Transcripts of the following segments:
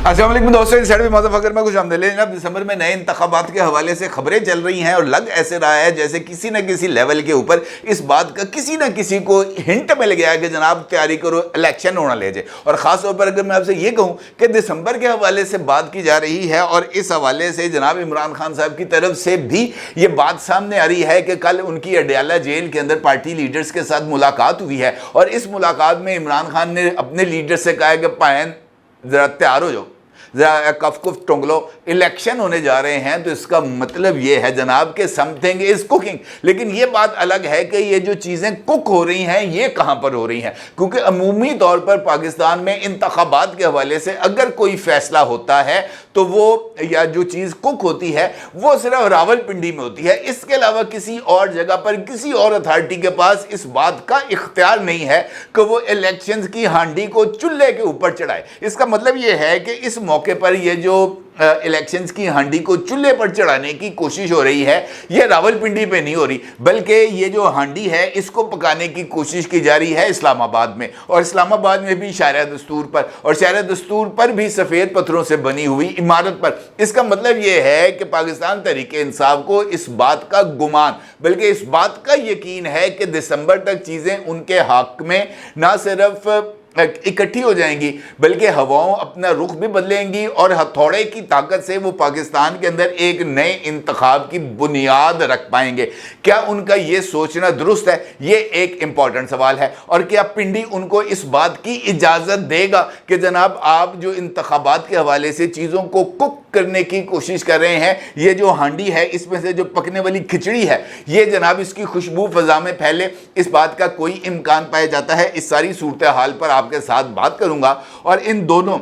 अस्सलाम वालेकुम दोस्तों, इस साइड में मौजूद अगर मैं कुछ जनाब दिसंबर में नए इंतखाबात के हवाले से खबरें चल रही हैं और लग ऐसे रहा है जैसे किसी न किसी लेवल के ऊपर इस बात का किसी न किसी को हिंट मिल गया है कि जनाब तैयारी करो, इलेक्शन होना ले जाए। और ख़ास तौर पर अगर मैं आपसे ये कहूँ कि दिसंबर के हवाले से बात की जा रही है और इस हवाले से जनाब इमरान खान साहब की तरफ से भी ये बात सामने आ रही है कि कल उनकी अडयाला जेल के अंदर पार्टी लीडर्स के साथ मुलाकात हुई है और इस मुलाकात में इमरान खान ने अपने लीडर से कहा कि पायन ज़रा तैयार हो जाओ, ज़रा कफ कुफ टोंग लो, इलेक्शन होने जा रहे हैं। तो इसका मतलब ये है जनाब कि समथिंग इज़ कुकिंग। लेकिन ये बात अलग है कि ये जो चीज़ें कुक हो रही हैं ये कहाँ पर हो रही हैं, क्योंकि अमूमी तौर पर पाकिस्तान में इंतखाबात के हवाले से अगर कोई फैसला होता है तो वो या जो चीज़ कुक होती है वो सिर्फ रावलपिंडी में होती है। इसके अलावा किसी और जगह पर किसी और अथॉरिटी के पास इस बात का इख्तियार नहीं है कि वो इलेक्शंस की हांडी को चूल्हे के ऊपर चढ़ाए। इसका मतलब ये है कि इस मौके पर ये जो इलेक्शंस की हांडी को चूल्हे पर चढ़ाने की कोशिश हो रही है ये रावलपिंडी पे नहीं हो रही, बल्कि ये जो हांडी है इसको पकाने की कोशिश की जा रही है इस्लामाबाद में। और इस्लामाबाद में भी शायरा दस्तूर पर, और शायरा दस्तूर पर भी सफ़ेद पत्थरों से बनी हुई इमारत पर। इसका मतलब ये है कि पाकिस्तान तहरीक इंसाफ को इस बात का गुमान बल्कि इस बात का यकीन है कि दिसंबर तक चीज़ें उनके हक में ना सिर्फ इकट्ठी हो जाएंगी बल्कि हवाओं अपना रुख भी बदलेंगी और हथौड़े की ताकत से वो पाकिस्तान के अंदर एक नए इंतखाब की बुनियाद रख पाएंगे। क्या उनका ये सोचना दुरुस्त है? ये एक इम्पॉर्टेंट सवाल है। और क्या पिंडी उनको इस बात की इजाज़त देगा कि जनाब आप जो इंतखाबात के हवाले से चीज़ों को कुक करने की कोशिश कर रहे हैं, ये जो हांडी है इसमें से जो पकने वाली खिचड़ी है ये जनाब इसकी खुशबू फ़ज़ा में फैले, इस बात का कोई इम्कान पाया जाता है? इस सारी सूरत हाल पर आपके साथ बात करूंगा और इन दोनों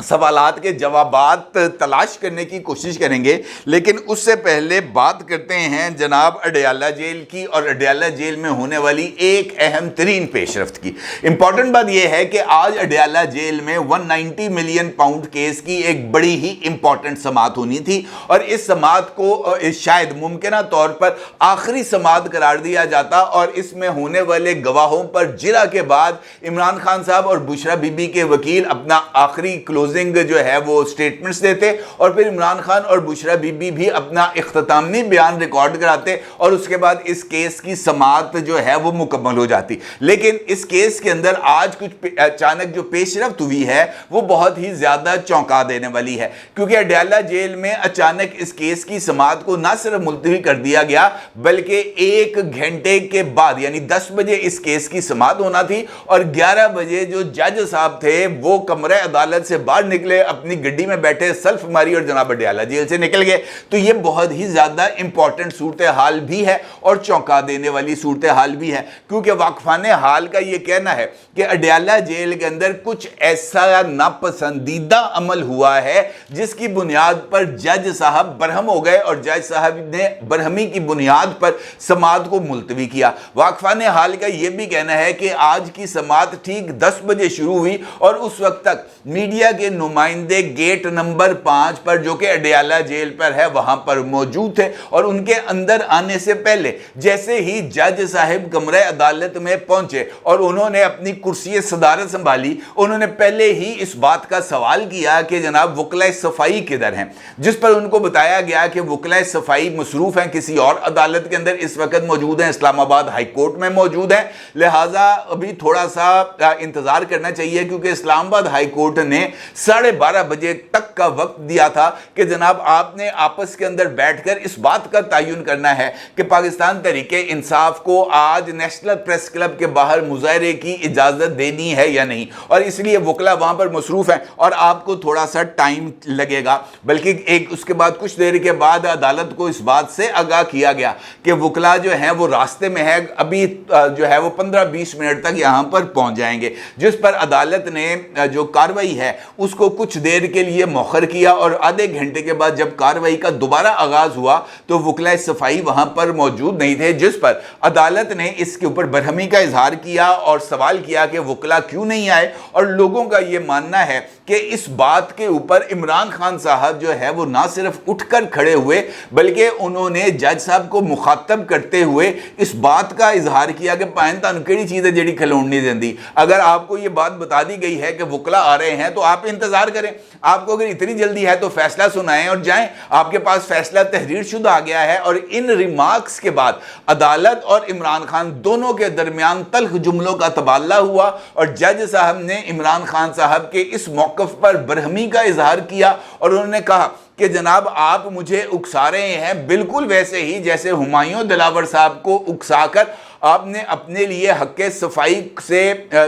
सवालात के जवाबात तलाश करने की कोशिश करेंगे। लेकिन उससे पहले बात करते हैं जनाब अडयाला जेल की और अडयाला जेल में होने वाली एक अहम तरीन पेशरफ्त की। इम्पॉर्टेंट बात यह है कि आज अडयाला जेल में 190 मिलियन पाउंड केस की एक बड़ी ही इंपॉर्टेंट समाअत होनी थी और इस समाअत को शायद मुमकिन तौर पर आखिरी समाअत करार दिया जाता और इसमें होने वाले गवाहों पर जिरा के बाद इमरान खान साहब और बुशरा बीबी के वकील अपना आखिरी जो है वो स्टेटमेंट्स देते और फिर इमरान खान और बुशरा बीबी भी अपना इख्तितामी बयान रिकॉर्ड कराते और उसके बाद इस केस की समाअत जो है वो मुकम्मल हो जाती। लेकिन इस केस के अंदर आज कुछ अचानक जो पेशरफ्त हुई है वो बहुत ही ज़्यादा चौंका देने वाली है, क्योंकि अडयाला जेल में अचानक इस केस की समाअत को न सिर्फ मुलतवी कर दिया गया बल्कि 1 घंटे के बाद यानी 10 बजे इस केस की समाअत होना थी और 11 बजे जो जज साहब थे वो कमरे अदालत से बाहर निकले, अपनी गड्डी में बैठे, सेल्फ मारी और जनाब अडयाला जेल से निकल गए। तो ये बहुत ही ज्यादा इंपॉर्टेंट सूरत हाल भी है और चौंका देने वाली सूरत हाल भी है, क्योंकि वाकफाने हाल का ये कहना है कि अडयाला जेल के अंदर कुछ ऐसा नापसंदीदा अमल हुआ है जिसकी बुनियाद पर जज साहब बरहम हो गए और जज साहब ने बरहमी की बुनियाद पर समाअत को मुलतवी किया। वाकफाने हाल का यह भी कहना है कि आज की समाअत ठीक 10 बजे शुरू हुई और उस वक्त तक मीडिया के नुमाइंदे गेट नंबर 5 पर जो कि अडयाला जेल पर है वहां पर मौजूद थे और उनके अंदर आने से पहले जैसे ही जज साहिब कमरे अदालत में पहुंचे और उन्होंने अपनी कुर्सी सदारत संभाली, उन्होंने पहले ही इस बात का सवाल किया कि जनाब वकला सफाई किधर हैं, जिस पर उनको बताया गया कि वकला सफाई मसरूफ हैं, किसी और अदालत के अंदर इस वक्त मौजूद हैं, इस्लामाबाद हाई कोर्ट में मौजूद हैं, लिहाजा अभी थोड़ा सा इंतजार करना चाहिए, क्योंकि इस्लामाबाद हाई कोर्ट ने 12:30 बजे तक का वक्त दिया था कि जनाब आपने आपस के अंदर बैठकर इस बात का तयन करना है कि पाकिस्तान तहरीके इंसाफ को आज नेशनल प्रेस क्लब के बाहर मुजाहरे की इजाजत देनी है या नहीं। और इसलिए वकला वहां पर मसरूफ हैं और आपको थोड़ा सा टाइम लगेगा, बल्कि एक उसके बाद कुछ देर के बाद अदालत को इस बात से आगाह किया गया कि वकला जो है वो रास्ते में है, अभी जो है वो 15-20 मिनट तक यहां पर पहुंच जाएंगे, जिस पर अदालत ने जो कार्रवाई है उसको कुछ देर के लिए मौखर किया और आधे घंटे के बाद जब कार्रवाई का दोबारा आगाज हुआ तो वकला सफाई वहां पर मौजूद नहीं थे, जिस पर अदालत ने इसके ऊपर बरहमी का इजहार किया और सवाल किया कि वकला क्यों नहीं आए। और लोगों का यह मानना है کہ اس بات کے اوپر عمران خان صاحب جو ہے وہ نہ صرف اٹھ کر کھڑے ہوئے بلکہ انہوں نے جج صاحب کو مخاطب کرتے ہوئے اس بات کا اظہار کیا کہ پائن تانوں کیڑی چیز ہے جیڑی کھلون نہیں دیندی. اگر آپ کو یہ بات بتا دی گئی ہے کہ وکلا آ رہے ہیں تو آپ انتظار کریں. آپ کو اگر اتنی جلدی ہے تو فیصلہ سنائیں اور جائیں. آپ کے پاس فیصلہ تحریر شدہ آ گیا ہے. اور ان ریمارکس کے بعد عدالت اور عمران خان دونوں کے درمیان تلخ جملوں کا تبادلہ ہوا اور جج صاحب نے عمران خان صاحب کے اس موقف پر برہمی کا اظہار کیا اور انہوں نے کہا کہ جناب آپ مجھے اکسا رہے ہیں بالکل ویسے ہی جیسے ہمایوں دلاور صاحب کو اکسا کر آپ نے اپنے لیے حق صفائی سے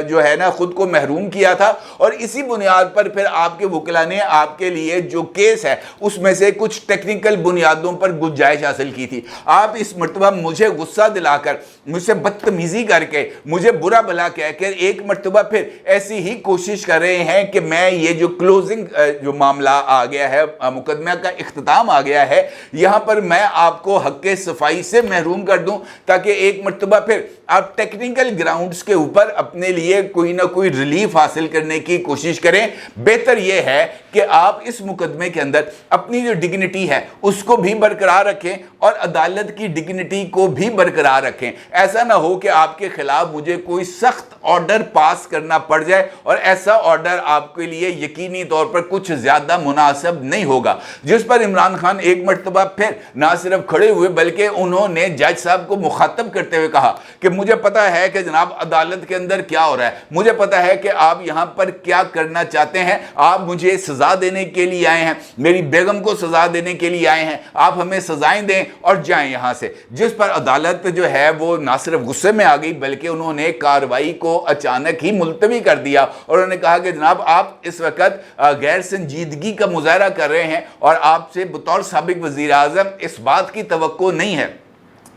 جو ہے نا خود کو محروم کیا تھا. اور اسی بنیاد پر پھر آپ کے وکلا نے آپ کے لیے جو کیس ہے اس میں سے کچھ ٹیکنیکل بنیادوں پر گنجائش حاصل کی تھی. آپ اس مرتبہ مجھے غصہ دلا کر مجھ سے بدتمیزی کر کے مجھے برا بھلا کہہ کر ایک مرتبہ پھر ایسی ہی کوشش کر رہے ہیں کہ میں یہ جو کلوزنگ جو معاملہ آ گیا ہے مقدمہ کا اختتام آ گیا ہے یہاں پر میں آپ کو حق صفائی سے محروم کر دوں تاکہ ایک مرتبہ پھر آپ ٹیکنیکل گراؤنڈز کے اوپر اپنے لیے کوئی نہ کوئی ریلیف حاصل کرنے کی کوشش کریں. بہتر یہ ہے کہ آپ اس مقدمے کے اندر اپنی جو ڈگنیٹی ہے اس کو بھی برقرار رکھیں اور عدالت کی ڈگنیٹی کو بھی برقرار رکھیں. ایسا نہ ہو کہ آپ کے خلاف مجھے کوئی سخت آرڈر پاس کرنا پڑ جائے اور ایسا آرڈر آپ کے لیے یقینی طور پر کچھ زیادہ مناسب نہیں ہوگا. جس پر عمران خان ایک مرتبہ پھر نہ صرف کھڑے ہوئے بلکہ انہوں نے جج صاحب کو مخاطب کرتے ہوئے کہا کہ مجھے پتا ہے کہ جناب عدالت کے اندر کیا ہو رہا ہے, مجھے پتا ہے کہ آپ یہاں پر کیا کرنا چاہتے ہیں. آپ مجھے سزا دینے کے لیے آئے ہیں, میری بیگم کو سزا دینے کے لیے آئے ہیں, آپ ہمیں سزائیں دیں اور جائیں یہاں سے. جس پر عدالت جو ہے وہ نہ صرف غصے میں آ گئی بلکہ انہوں نے کارروائی کو اچانک ہی ملتوی کر دیا اور انہوں نے کہا کہ جناب آپ اس وقت غیر سنجیدگی کا مظاہرہ کر رہے ہیں اور آپ سے بطور سابق وزیر اعظم اس بات کی توقع نہیں ہے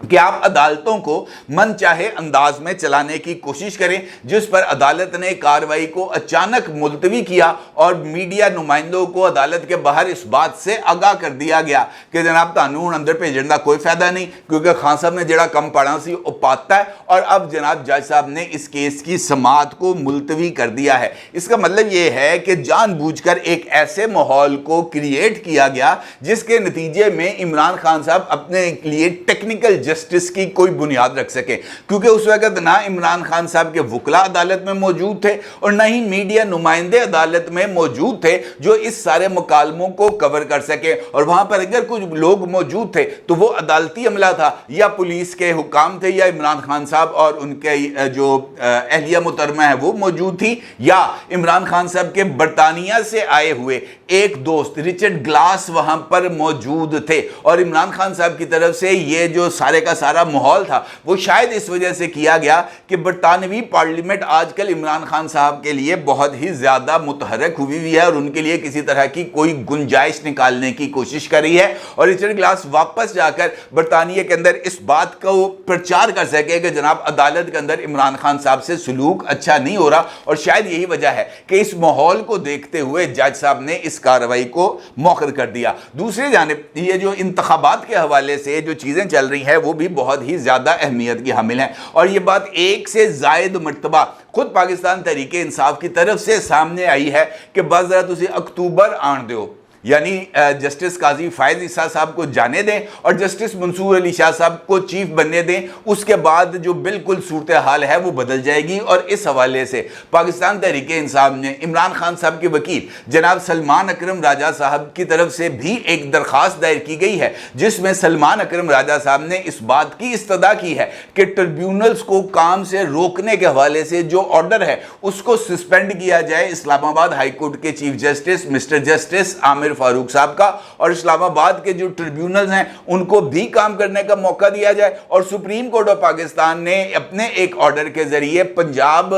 کہ آپ عدالتوں کو من چاہے انداز میں چلانے کی کوشش کریں. جس پر عدالت نے کارروائی کو اچانک ملتوی کیا اور میڈیا نمائندوں کو عدالت کے باہر اس بات سے آگاہ کر دیا گیا کہ جناب تانوں اندر بھیجن کا کوئی فائدہ نہیں کیونکہ خان صاحب نے جڑا کم پڑھا سی وہ پاتا ہے. اور اب جناب جج صاحب نے اس کیس کی سماعت کو ملتوی کر دیا ہے. اس کا مطلب یہ ہے کہ جان بوجھ کر ایک ایسے ماحول کو کریٹ کیا گیا جس کے نتیجے میں عمران خان صاحب اپنے لیے ٹیکنیکل جسٹس کی کوئی بنیاد رکھ سکیں کیونکہ اس وقت نہ عمران خان صاحب کے وکلا عدالت میں موجود تھے اور نہ ہی میڈیا نمائندے عدالت میں موجود تھے جو اس سارے مکالموں کو کور کر سکے. اور وہاں پر اگر کچھ لوگ موجود تھے تو وہ عدالتی عملہ تھا یا پولیس کے حکام تھے یا عمران خان صاحب اور ان کے جو اہلیہ محترمہ ہے وہ موجود تھی یا عمران خان صاحب کے برطانیہ سے آئے ہوئے ایک دوست رچرڈ گلاس وہاں پر موجود تھے. اور عمران خان صاحب کی طرف سے یہ جو سارے کا سارا ماحول تھا وہ شاید اس وجہ سے کیا گیا کہ برطانوی پارلیمنٹ آج کل عمران خان صاحب کے لیے بہت ہی زیادہ متحرک ہوئی ہے اور ان کے لیے کسی طرح کی کوئی گنجائش نکالنے کی کوشش کر رہی ہے. اور رچرڈ گلاس واپس جا کر برطانیہ کے اندر اس بات کو پرچار کر سکے کہ جناب عدالت کے اندر عمران خان صاحب سے سلوک اچھا نہیں ہو رہا. اور شاید یہی وجہ ہے کہ اس ماحول کو دیکھتے ہوئے جج صاحب نے اس کارروائی کو مؤخر کر دیا. دوسری جانب یہ جو انتخابات کے حوالے سے جو چیزیں چل رہی ہیں وہ بھی بہت ہی زیادہ اہمیت کی حامل ہیں اور یہ بات ایک سے زائد مرتبہ خود پاکستان تحریک انصاف کی طرف سے سامنے آئی ہے کہ بس ذرا تسی اکتوبر آن دیو یعنی جسٹس قاضی فائز عیسیٰ صاحب کو جانے دیں اور جسٹس منصور علی شاہ صاحب کو چیف بننے دیں. اس کے بعد جو بالکل صورتحال ہے وہ بدل جائے گی. اور اس حوالے سے پاکستان تحریک انصاف نے عمران خان صاحب کے وکیل جناب سلمان اکرم راجہ صاحب کی طرف سے بھی ایک درخواست دائر کی گئی ہے جس میں سلمان اکرم راجہ صاحب نے اس بات کی استدعا کی ہے کہ ٹربیونلز کو کام سے روکنے کے حوالے سے جو آرڈر ہے اس کو سسپینڈ کیا جائے. اسلام آباد ہائی کورٹ کے چیف جسٹس مسٹر جسٹس عامر فاروق صاحب کا اور اسلام آباد کے جو ٹریبیونلز ہیں ان کو بھی کام کرنے کا موقع دیا جائے. اور سپریم کورٹ آف پاکستان نے اپنے ایک آرڈر کے ذریعے پنجاب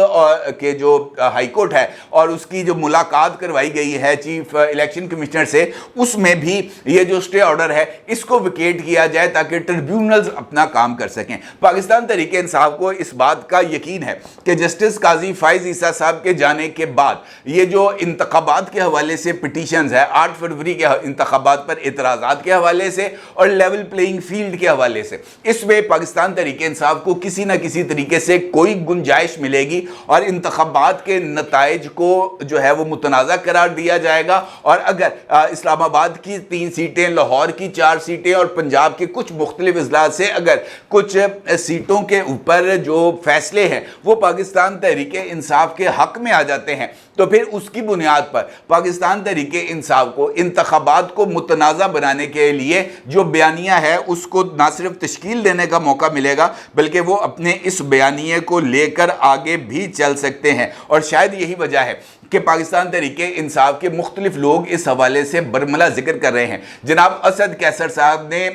کے جو ہائی کورٹ ہے اور اس کی جو ملاقات کروائی گئی ہے چیف الیکشن کمشنر سے اس میں بھی یہ جو سٹے آرڈر ہے اس کو ویکیٹ کیا جائے تاکہ ٹریبیونلز اپنا کام کر سکیں. پاکستان تحریک انصاف کو اس بات کا یقین ہے کہ جسٹس قاضی فائز عیسیٰ صاحب کے جانے کے بعد یہ جو انتخابات کے حوالے سے پٹیشنز ہے 8 फरवरी के इंतखाबात पर एतराज़ात के हवाले से और लेवल प्लेइंग फील्ड के हवाले से, इसमें पाकिस्तान तहरीक इंसाफ को किसी न किसी तरीके से कोई गुंजाइश मिलेगी और इंतखाबात के नताइज को जो है वो मुतनाज़ा करार दिया जाएगा। और अगर इस्लामाबाद की 3 सीटें, लाहौर की 4 सीटें और पंजाब के कुछ मुख्तलिफ अजला से अगर कुछ सीटों के ऊपर जो फैसले हैं वो पाकिस्तान तहरीक इंसाफ के हक में आ जाते हैं, तो फिर उसकी बुनियाद पर पाकिस्तान तहरीक इंसाफ को इंतखाबात को मुतनाज़ा बनाने के लिए जो बयानिया है उसको ना सिर्फ तश्कील देने का मौका मिलेगा, बल्कि वो अपने इस बयानिए को लेकर आगे भी चल सकते हैं। और शायद यही वजह है कि पाकिस्तान तहरीक इंसाफ के मुख्तलिफ लोग इस हवाले से बरमला जिक्र कर रहे हैं। जनाब असद कैसर साहब ने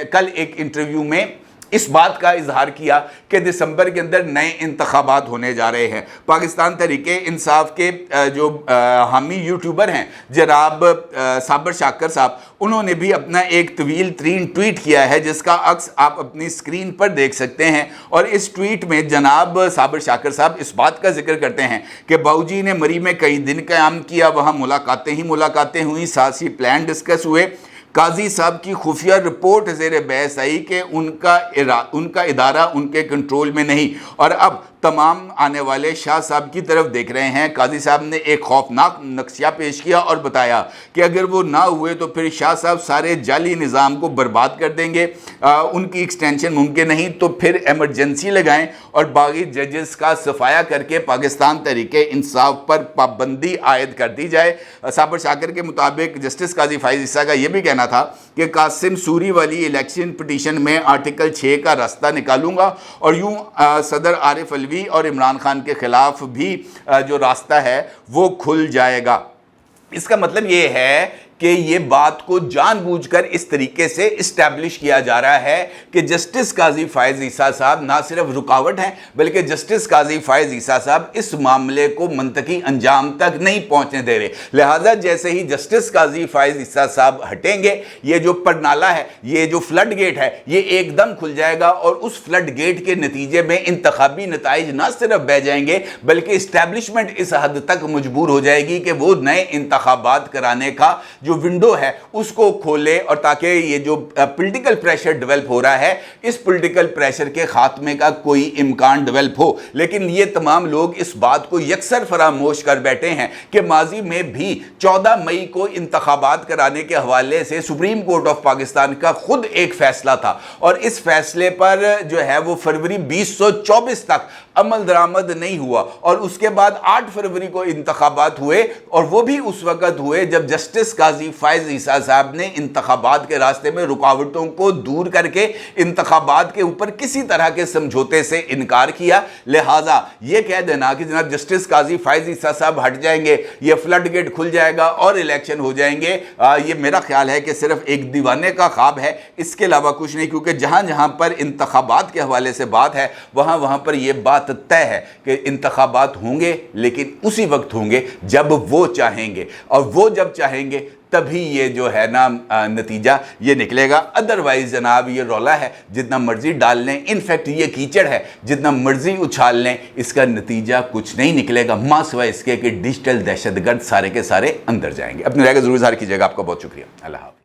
कल एक इंटरव्यू में इस बात का इजहार किया कि दिसंबर के अंदर नए इंतखाबात होने जा रहे हैं। पाकिस्तान तहरीक इंसाफ के जो हामी यूट्यूबर हैं जनाब साबर शाकर साहब, उन्होंने भी अपना एक तवील तरीन ट्वीट किया है जिसका अक्स आप अपनी स्क्रीन पर देख सकते हैं। और इस ट्वीट में जनाब साबर शाकर साहब इस बात का जिक्र करते हैं कि बाऊजी ने मरी में कई दिन क़याम किया, वहाँ मुलाकातें ही मुलाकातें हुई, सासी प्लान डिस्कस हुए। काजी साहब की खुफिया रिपोर्ट ज़ेर बहस आई कि उनका इदारा उनके कंट्रोल में नहीं, और अब तमाम आने वाले शाह साहब की तरफ देख रहे हैं। काजी साहब ने एक खौफनाक नक्शा पेश किया और बताया कि अगर वो ना हुए तो फिर शाह साहब सारे जाली निज़ाम को बर्बाद कर देंगे, उनकी एक्सटेंशन मुमकिन नहीं, तो फिर एमरजेंसी लगाएं और बागी जजेस का सफाया करके पाकिस्तान तहरीक इंसाफ पर पाबंदी आयद कर दी जाए। साबर शाकर के मुताबिक जस्टिस काजी फाइज ईसा का यह भी कहना था कि कासिम सूरी वाली इलेक्शन पिटीशन में आर्टिकल 6 का रास्ता निकालूंगा और यूं सदर आरिफ अलवी और इमरान खान के खिलाफ भी जो रास्ता है वो खुल जाएगा। इसका मतलब ये है कि ये बात को जानबूझकर इस तरीके से इस्टेब्लिश किया जा रहा है कि जस्टिस काजी फायज ईसा साहब ना सिर्फ रुकावट हैं, बल्कि जस्टिस काजी फायज ईसा साहब इस मामले को मंतकी अंजाम तक नहीं पहुंचने दे रहे। लिहाजा जैसे ही जस्टिस काजी फायज ईसा साहब हटेंगे, ये जो परनाला है, ये जो फ्लड गेट है, ये एकदम खुल जाएगा और उस फ्लड गेट के नतीजे में इंतखाबी नताइज ना सिर्फ बह जाएंगे, बल्कि इस्टेब्लिशमेंट इस हद तक मजबूर हो जाएगी कि वो नए इंतखाबात कराने का जो विंडो है उसको खोले, और ताकि ये जो पॉलिटिकल प्रेशर डेवलप हो रहा है, इस पॉलिटिकल प्रेशर के खात्मे का कोई इम्कान डेवलप हो। लेकिन ये तमाम लोग इस बात को यकसर फरामोश कर बैठे हैं कि माजी में भी 14 मई को इंतखाबात कराने के हवाले से सुप्रीम कोर्ट ऑफ पाकिस्तान का खुद एक फैसला था, और इस फैसले पर जो है वो फरवरी 2024 तक अमल दरामद नहीं हुआ। और उसके बाद 8 फरवरी को इंतखाबात हुए, और वो भी उस वक़्त हुए जब जस्टिस काजी फायज ईसा साहब ने इंतखाबात के रास्ते में रुकावटों को दूर करके इंतखाबात के ऊपर किसी तरह के समझौते से इनकार किया। लिहाजा ये कह देना कि जनाब जस्टिस काजी फायज ईसा साहब हट जाएंगे, ये फ्लड गेट खुल जाएगा और इलेक्शन हो जाएंगे, ये मेरा ख्याल है कि सिर्फ एक दीवाने का ख्वाब है, इसके अलावा कुछ नहीं। क्योंकि जहाँ जहाँ पर इंतखाबात के हवाले से बात है, वहाँ वहाँ पर यह बात तय है कि इंतखाबात होंगे, लेकिन उसी वक्त होंगे जब वो चाहेंगे, और वो जब चाहेंगे तभी ये जो है ना नतीजा ये निकलेगा। अदरवाइज जनाब ये रौला है, जितना मर्जी डाल लें, इनफैक्ट ये कीचड़ है, जितना मर्जी उछाल लें, इसका नतीजा कुछ नहीं निकलेगा, मां सिवाय इसके कि डिजिटल दहशतगर्द सारे के सारे अंदर जाएंगे। अपनी राय का जरूर इज़हार कीजिएगा। आपका बहुत शुक्रिया। अल्लाह हाफ़िज़।